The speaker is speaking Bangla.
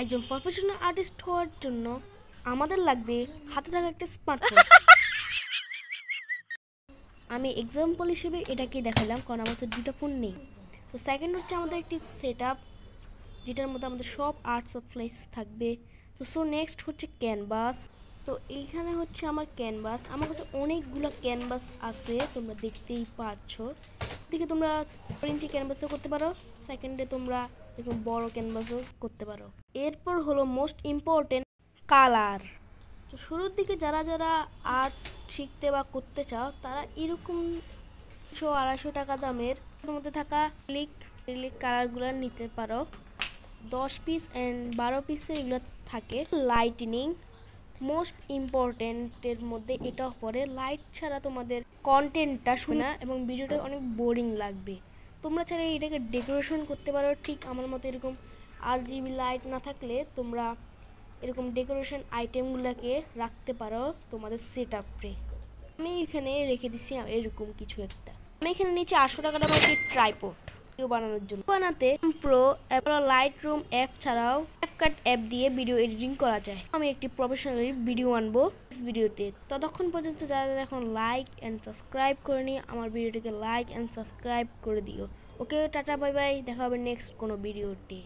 একজন প্রফেশনাল আর্টিস্ট হওয়ার জন্য আমাদের লাগবে হাতে থাকা একটা স্মার্টফোন। আমি এক্সাম্পল হিসেবে এটাকে দেখালাম, কারণ আমাদের দুটো ফোন নেই। তো সেকেন্ড হচ্ছে আমাদের একটি সেট আপ, যেটার মধ্যে আমাদের সব আর্ট সাপ্লাইস থাকবে। তো নেক্সট হচ্ছে ক্যানভাস। তো এইখানে হচ্ছে আমার ক্যানভাস, আমার কাছে অনেকগুলো ক্যানভাস আছে, তোমরা দেখতেই পারছো। দিকে তোমরা 4 ইঞ্চি ক্যানভাসও করতে পারো, সেকেন্ডে তোমরা এরকম বড় ক্যানভাসও করতে পারো। এরপর হলো মোস্ট ইম্পর্টেন্ট, কালার। তো শুরুর দিকে যারা যারা আর্ট শিখতে বা করতে চাও, তারা এরকম 100-250 টাকা দামের মধ্যে থাকা রিলিক কালারগুলো নিতে পারো। 10 পিস অ্যান্ড 12 পিসে এগুলো থাকে। লাইটনিং মোস্ট ইম্পর্টেন্টের মধ্যে এটা পড়ে। লাইট ছাড়া তোমাদের কন্টেন্টটা শোনা এবং ভিডিওটা অনেক বোরিং লাগবে। তোমরা চাইলে এটাকে ডেকোরেশন করতে পারো, ঠিক আমার মতো এরকম RGB লাইট না থাকলে তোমরা এরকম ডেকোরেশন আইটেমগুলোকে রাখতে পারো তোমাদের সেট আপে। আমি এখানে রেখে দিচ্ছি এরকম কিছু একটা। আমি এখানে নিচে 800 টাকা দামের একটি ট্রাইপড ভিডিও বানানোর জন্য। বানাতে প্রো লাইট রুম অ্যাপ ছাড়াও ক্যাপকাট অ্যাপ দিয়ে ভিডিও এডিটিং করা যায়। আমি একটি প্রফেশনালি ভিডিও আনবো ਇਸ ভিডিওতে। ততক্ষণ পর্যন্ত যারা এখন লাইক অ্যান্ড সাবস্ক্রাইব করেনি, আমার ভিডিওটিকে লাইক অ্যান্ড সাবস্ক্রাইব করে দিও। ওকে, টাটা, বাই বাই, দেখা হবে নেক্সট কোনো ভিডিওতে।